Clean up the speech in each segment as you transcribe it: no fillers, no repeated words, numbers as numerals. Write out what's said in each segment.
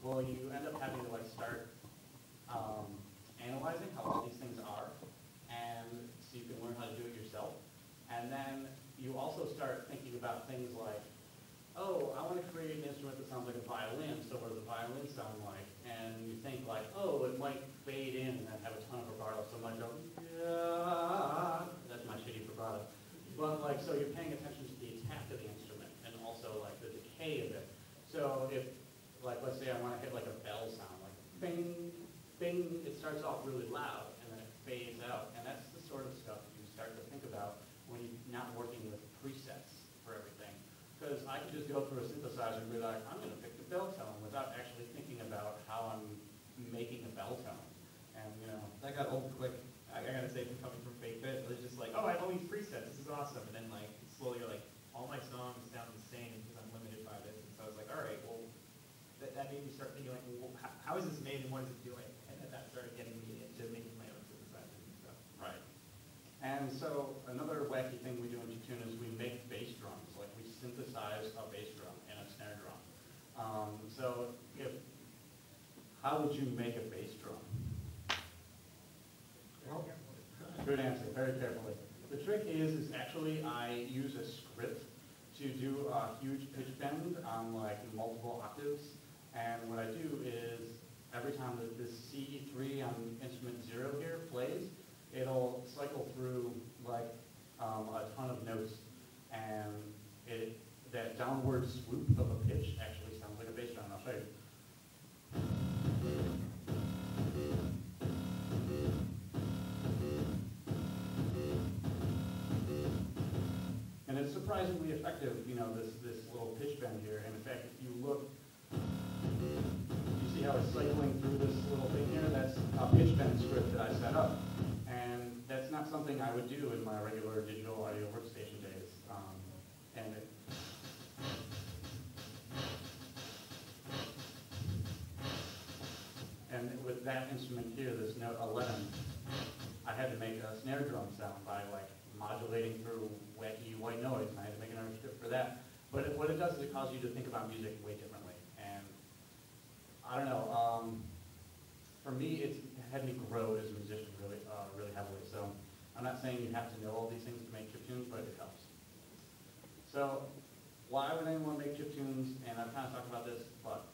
well, you end up having to like start analyzing how all these things are, and so you can learn how to do it yourself. And then you also start thinking about things like, oh, I want to create an instrument that sounds like a violin, so what does a violin sound like? And you think like, oh, it might fade in and have a ton of vibrato, so it might go, yeah, that's my shitty vibrato. But like, so you're paying attention to the attack of the instrument and also like the decay of it. So if, like, let's say I want to hit like a bell sound, like bing, bing, it starts off really loud and then it fades out. And that's the sort of stuff you start to think about when you're not working with presets for everything. Because I can just go through a synthesizer and be like, I'm going to pick the bell tone without actually thinking about how I'm making a bell tone. And, you know, that got old quick. I gotta say, from coming from Fake Bit, it was just like, oh, I have all these presets, this is awesome. And then like, slowly you're like, all my songs sound the same because I'm limited by this. And so I was like, all right, well, that made me start thinking like, well, how is this made and what is it doing? And then that started getting me into making my own synthesizers and stuff. Right. And so another wacky thing we do in chiptune is we make bass drums. Like we synthesize a bass drum and a snare drum. So how would you make a bass drum? Well, good answer, very carefully. The trick is actually I use a script to do a huge pitch bend on like multiple octaves. And what I do is every time that this C3 on instrument 0 here plays, it'll cycle through like a ton of notes, and that downward swoop of a pitch actually sounds like a bass drum. I'll show you. And it's surprisingly effective, you know, this little pitch bend here. And in fact, if you look, you see how it's cycling through this little thing here? That's a pitch bend script that I set up. And that's not something I would do in my regular digital audio workstation days. And with that instrument here, this note 11, I had to make a snare drum sound by like modulating through wacky white noise, and I had to make another script for that. But what it does is it causes you to think about music way differently. And I don't know, for me, it had me grow as a musician really heavily. So I'm not saying you have to know all these things to make chiptunes, but it helps. So why would anyone make chiptunes? And I've kind of talked about this, but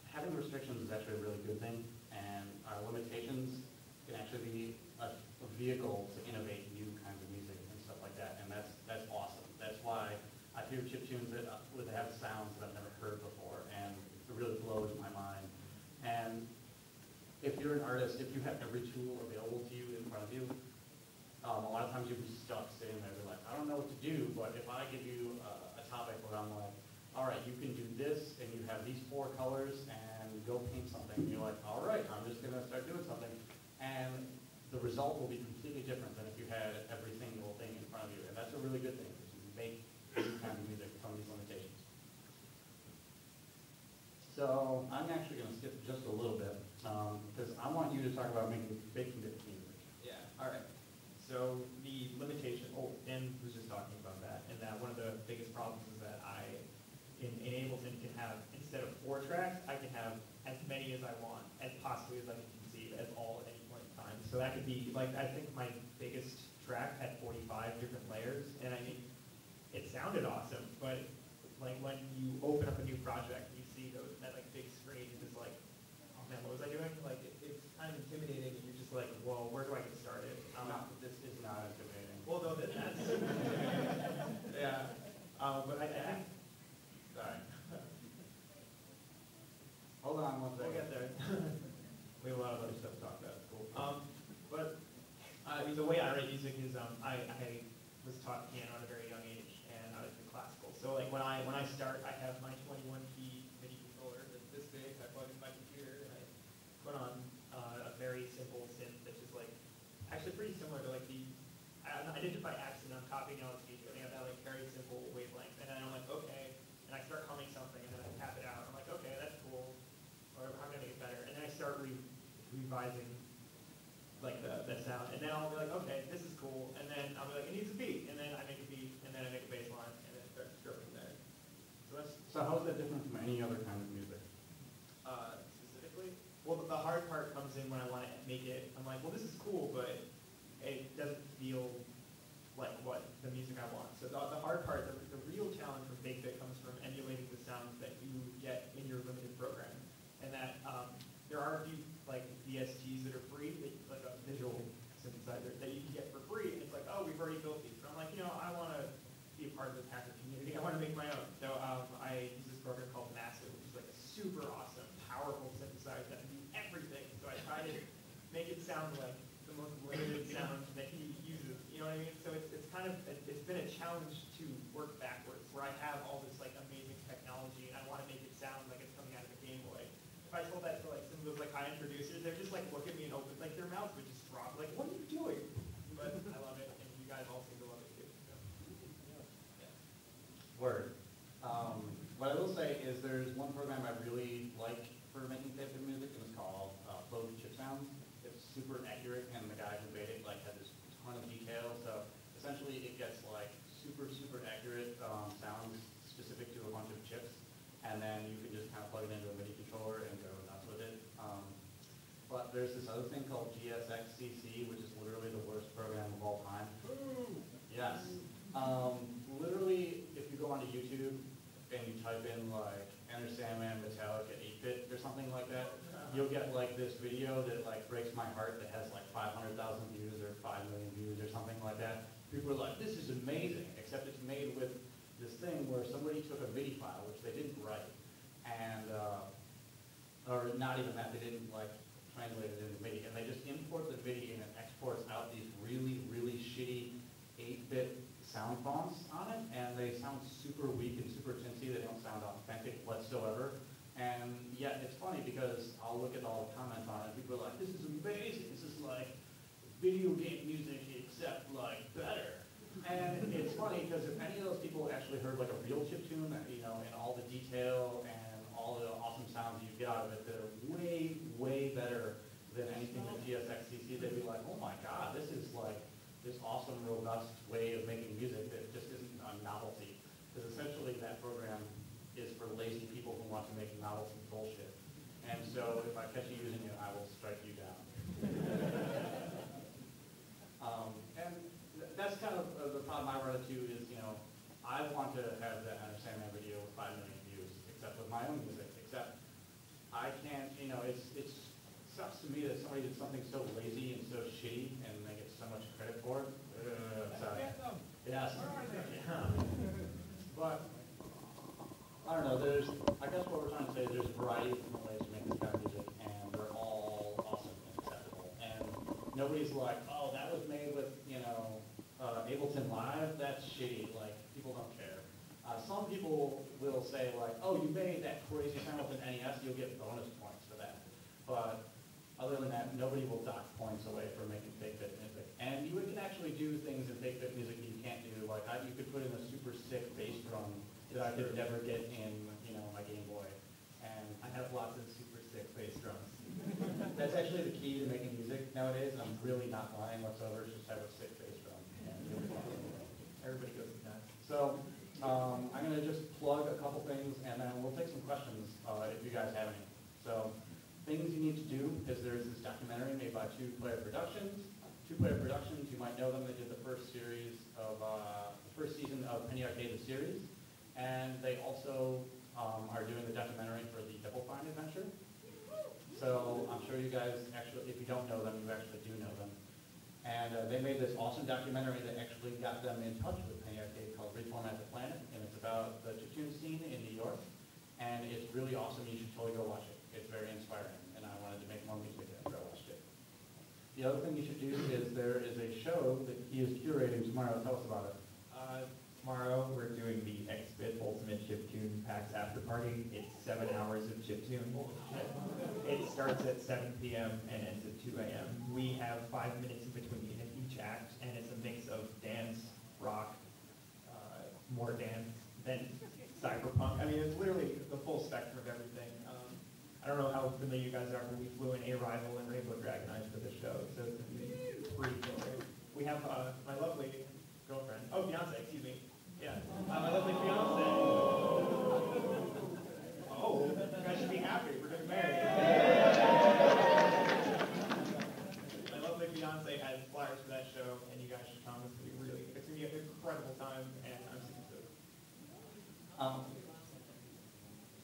having restrictions is actually a really good thing, and limitations can actually be a vehicle to innovate new kinds of music and stuff like that, and that's awesome. That's why I hear chiptunes that have sounds that I've never heard before, and it really blows my mind. And if you're an artist, if you have every tool available to you in front of you, a lot of times you'll be stuck sitting there, you're like, I don't know what to do, but if I give you a topic where I'm like, all right, you can do this, and you have these 4 colors, and go paint something. And you're like, all right, I'm just going to start doing something. And the result will be completely different than if you had every single thing in front of you. And that's a really good thing, because you make any kind of music from these limitations. So I'm actually going to skip just a little bit, because I want you to talk about making different music. Yeah, all right. So the limitation, Dan was just talking about that, and that one of the biggest problems is that in Ableton can have, instead of 4 tracks, I can have as many as I want, as possibly as I can conceive, at all at any point in time. So that could be, like, I think my biggest track had 45 different layers, and I mean, it sounded awesome, but like when you open up a new project, you see that like big screen, and it's like, oh man, what was I doing? Like, it's kind of intimidating, and you're just like, well, where do I get started? This is not intimidating. Well, no, that's, yeah, but I think, sorry. Hold on one second. We'll get there. We have a lot of other stuff to talk about. It's cool. But the way I write music is I was taught piano at a very young age, and I was in classical. So like when I start, I have my 21 key MIDI controller that's this big. I plug in my computer and I put on a very simple synth that's just like actually pretty similar to like I did it by accident. I'm copying out the and I have that like very simple wavelength, and then I'm like okay, and I start humming something, and then I tap it out. I'm like okay, that's cool. Or how can I make it better? And then I start revising like the sound, and then I'll be like, okay, this is cool. And then I'll be like, it needs a beat, and then I make a beat, and then I make a bass line, and then it starts to go from there. So how is that different from any other kind of music? like, well, this is cool, but it doesn't feel like what the music I want. So the hard part, the real challenge from Big comes from emulating the sounds that you get in your limited program. And that there are a few like VSTs that are free, like a visual synthesizer that you can get for free. And it's like, oh, we've already built these. But I'm like, I want to be a part of this hacker community. I want to make my own. So I use this program called Massive, which is like a super awesome, powerful synthesizer that can do everything. So I try to make it sound like the most limited sound that he uses. You know what I mean? So it's kind of, it's been a challenge to work backwards, where I have all this like amazing technology and I want to make it sound like it's coming out of a Game Boy. If I told that to like some of those like high-end producers, they're just like look at me and open, like their mouths would just drop. Like, what are you doing? But I love it, and you guys all seem to love it too. So. Yeah. Word. What I will say is there's one program I really like for making tape-in music, and it's called Flow Chip Sounds. It's super accurate, and the guy who made it like had this ton of detail. So essentially, it gets like super accurate sounds specific to a bunch of chips, and then you can just kind of plug it into a MIDI controller and go nuts with it. But there's this other thing called GSXCC, which is literally the worst program of all time. Yes. Literally, if you go onto YouTube and you type in like Enter Sandman Metallica 8-bit or something like that, you'll get like this video that like breaks my heart that has like 500,000 views or 5 million views or something like that. People are like, this is amazing, except it's made with this thing where somebody took a MIDI file, which they didn't write, and, or not even that, they didn't like translate it into MIDI, and they just import the MIDI and it exports out these really shitty 8-bit sound fonts on it, and they sound super weak and super chintzy. They don't sound authentic whatsoever. And yet it's funny because I'll look at all the comments on it, people are like, this is amazing, this is like video game music except like better. And it's funny because if any of those people actually heard like a real chiptune, and all the detail and all the awesome sounds you get out of it that are way better than anything that GSXCC, they'd be like, oh my god, this is like this awesome, robust way of making music that just isn't a novelty. Because essentially that program is for lazy people who want to make novelty bullshit. And so if I catch you using it, I will strike you down. And that's kind of the problem I run into is, I want to have that Understand That video with 5 million views, except with my own music, except I can't, it sucks to me that somebody did something so lazy and so shitty and they get so much credit for it. Yes. But, I don't know, I guess what we're trying to say is there's a variety of different ways to make this kind of music, and they're all awesome and acceptable. And nobody's like, oh, that was made with, Ableton Live, that's shitty, like, people don't care. Some people will say like, oh, you made that crazy sound with an NES, you'll get bonus points for that. But other than that, nobody will dock points away for making fake bit music. And you can actually do things in fake bit music that you can't do. Like you could put in a super sick bass drum that I could never get in, my Game Boy. And I have lots of super sick bass drums. that's actually the key to making music nowadays, and I'm really not lying whatsoever. It's just have a sick bass drum. Everybody goes nuts. So I'm going to just plug a couple things, and then we'll take some questions if you guys have any. So things you need to do is there's this documentary made by Two Player Productions. Two Player Productions, you might know them. They did the first season of Penny Arcade the series, and they also are doing the documentary for the Double Fine adventure. So I'm sure you guys actually, if you don't know them, you actually do know them. And they made this awesome documentary that actually got them in touch with Penny Arcade called Reformat the Planet, and it's about the chiptune scene in New York. And it's really awesome. You should totally go watch it. It's very inspiring, and I wanted to make more music after I watched it. The other thing you should do is there is a show that he is curating tomorrow. Tell us about it. Tomorrow we're doing the X-Bit Ultimate Chiptune PAX After Party. It's 7 hours of chiptune. It starts at 7 p.m. and ends at 2 a.m. We have 5 minutes in between each act, and it's a mix of dance, rock, more dance than cyberpunk. I mean, it's literally the full spectrum of everything. I don't know how familiar you guys are, but we flew in A-Rival and Rainbow Dragon Eyes for the show, so it's going to be pretty killer. We have my lovely girlfriend, fiance, excuse me. Yeah, my lovely fiance. Oh, you guys should be happy. We're getting married. My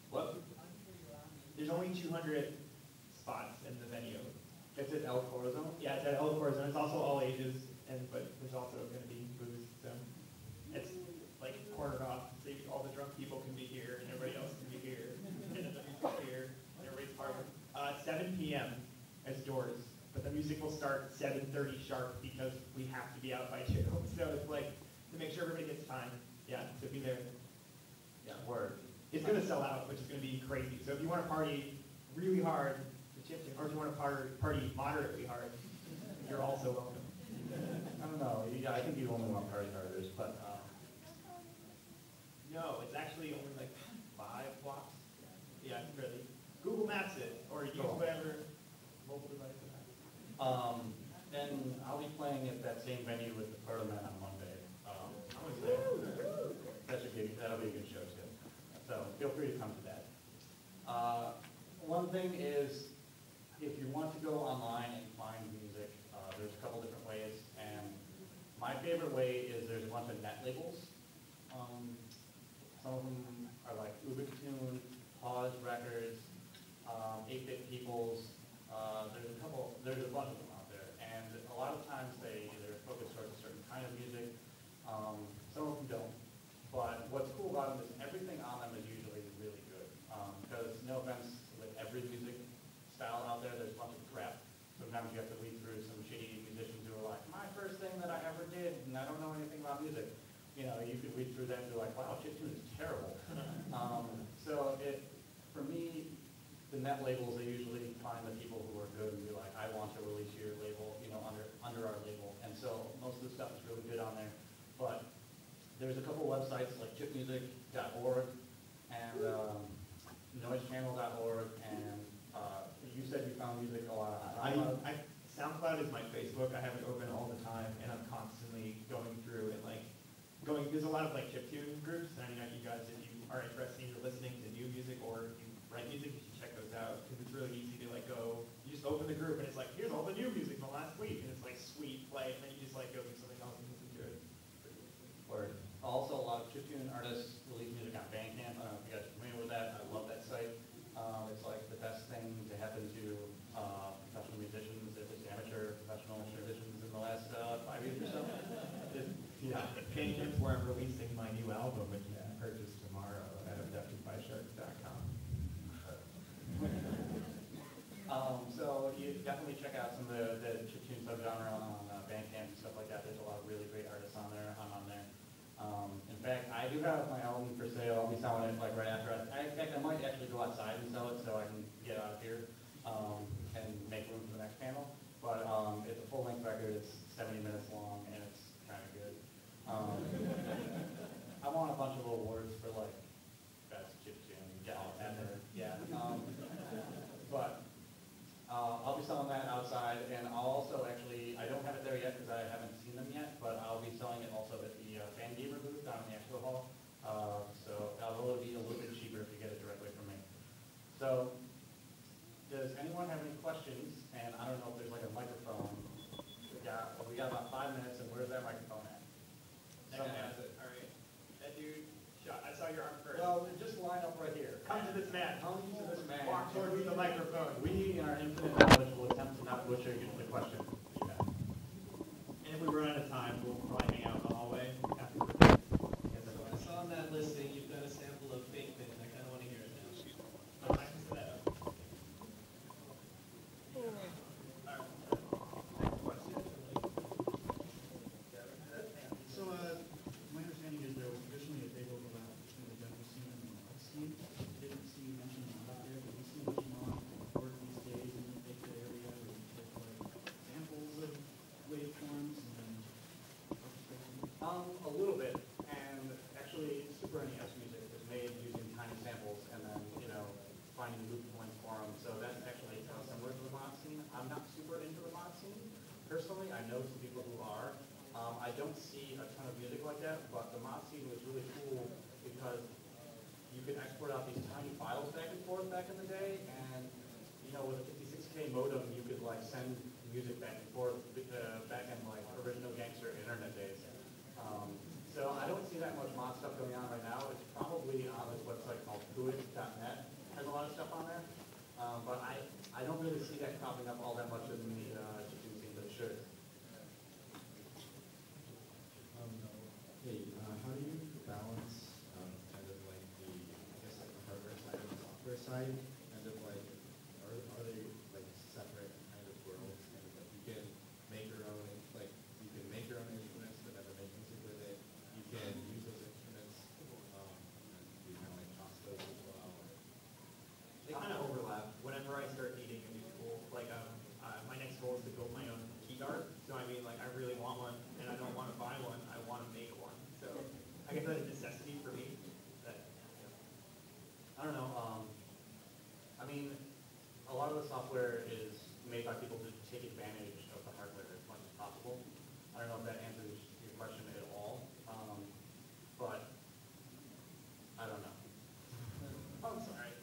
What? There's only 200 spots in the venue. It's at El Corazon? Yeah, it's at El Corazon. It's also all ages, but there's also going to be booze. So it's like cornered off, so all the drunk people can be here, and everybody else can be here, and then the music here, and everybody's partying. 7 p.m. as doors, but the music will start 7:30 sharp because we have to be out by 2. So it's like to make sure everybody gets time. Yeah, so be there. Yeah, word. It's going to sell out, which is going to be crazy. So if you want to party really hard, or if you want to party moderately hard, you're also welcome. I don't know. I think you only want party harders, but No, it's actually only like 5 blocks. Yeah, really. Google Maps it, or use Cool. whatever mobile device you have. and I'll be playing at that same venue with the Perlman on Monday. That'll be a good show too. So feel free to come to that. One thing is, if you want to go online and find music, there's a couple different ways, and my favorite way is there's a bunch of net labels. Some of them are like Ubictune, Pause Records, 8-Bit Peoples. There's a bunch of them out there, and a lot of times they either focus towards a certain kind of music. Some of them don't. But what's cool about them is everything on them is usually really good. Because no offense, with every music style out there, there's a bunch of crap. Sometimes you have to weed through some shitty musicians who are like, my first thing that I ever did, and I don't know anything about music. You know, you could weed through that and be like, wow, chiptune is terrible. For me, the net labels, they usually find the people who are good and be like, I want to release your label, under our label. And so most of the stuff is really good on there. But there's a couple websites like chipmusic.org and noisechannel.org, and you said you found music a lot on SoundCloud is my Facebook. I have it open all the time, and I'm constantly going through and there's a lot of chiptune groups, and I know you guys, if you are interested in listening to new music or if you write music, you should check those out, because it's really easy to you just open the group and it's like, here's all the new music from last week, and it's like, sweet, play, and then you just go do something else and listen to it. Word. Also, a lot of chiptune artists release music on Bandcamp. I don't know if you guys are familiar with that. I love that site. It's like the best thing to happen to professional musicians, if it's amateur professional musicians in the last 5 years or so. Yeah. Bandcamp's where I'm releasing my new album, which you can purchase tomorrow at abductedbysharks.com. So you definitely check out some of the chiptune subgenre on Bandcamp and stuff like that. There's a lot of really great artists on there. I'm on there. In fact, I do have my album for sale. I'll be selling it right after. In fact, I might actually go outside and sell it so I can get out of here and make room for the next panel. But it's a full-length record. It's 70 minutes long, and it's kind of good. I won a bunch of awards for best chiptune ever. Yeah. But I'll be selling that outside, and I'll also I don't have it there yet because I haven't seen them yet, but I'll be selling it also at the Fan Gamer booth down in the expo hall. So it'll be a little bit cheaper if you get it directly from me. So does anyone have any questions? And I don't know if there's a microphone. We got about 5 minutes, and where's that microphone at? That guy has it. All right. That dude shot. I saw your arm first. Well, just line up right here. Come to this man. Come to this man. Walk towards the microphone. We, in our infinite knowledge, will attempt to not butcher the question. And if we run out of time, we'll probably hang out in the hallway after. I saw on that listing you've got a sample of fake pin. I kind of want to hear it now. I can set that up. So, my understanding is there was traditionally a big overlap between the demo scene and the mod scene. Didn't see you mention mod there, but we see much mod work these days in the big area where you take samples of waveforms and A little bit, and actually Super NES music was made using tiny samples and then, finding loop points for them. So that's actually kind of similar to the mod scene. I'm not super into the mod scene. Personally, I know some people who are. I don't see a ton of music like that, but the mod scene was really cool because you could export out these tiny files back and forth back in the day, and with a 56K modem, you could send music back and forth back in original gangster internet days. So I don't see that much mod stuff going on right now. It's probably hardware side, kind of like, are they like separate kind of worlds? Kind of like you can make your own, like you can make your own instruments but never make music with it. You can use those instruments, and you kind of like toss those as well. They kind of overlap. Whenever I start needing a new tool, like my next goal is to build my own key guard. So I mean, like I really want one, and I don't want to buy one. I want to make one. So I guess that's a necessity for me. That, I don't know, I mean, a lot of the software is made by people to take advantage of the hardware as much as possible. I don't know if that answers your question at all, but I don't know. I'm sorry.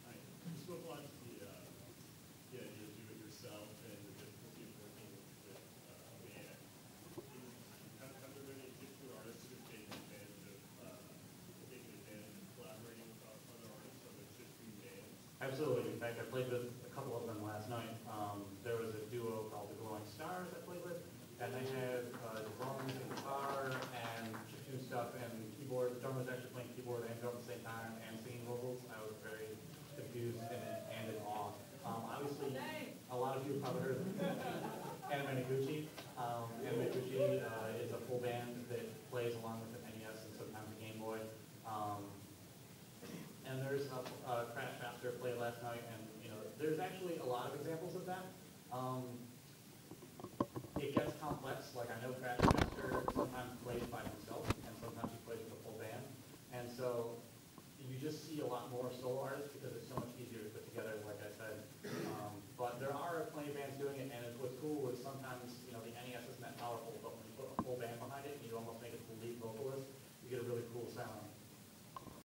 I spoke a lot to the idea of do it yourself and the difficulty of working with a band. Have there been any particular artists who have taken advantage of collaborating with other artists on the chiptune bands? Absolutely. In fact, I played with a couple of them last night. There was a duo called the Glowing Stars I played with, and they had drums and guitar and chiptune stuff and keyboard. The drummer was actually playing keyboard and drum at the same time and singing vocals. I was very confused and in awe. Obviously, a lot of you have probably heard of Anime Noguchi. Anime Noguchi is a full band that plays along with the NES and sometimes the Game Boy. And there's a Crash Master played last night, and you know, there's actually a lot of examples of that. It gets complex. Like I know Crash Master sometimes plays by himself, and sometimes he plays with a full band. And so you just see a lot more solo artists because it's so much easier to put together, like I said. But there are plenty of bands doing it, and what's cool is sometimes, you know, the NES isn't that powerful, but when you put a full band behind it, and you almost make it the lead vocalist, you get a really cool sound.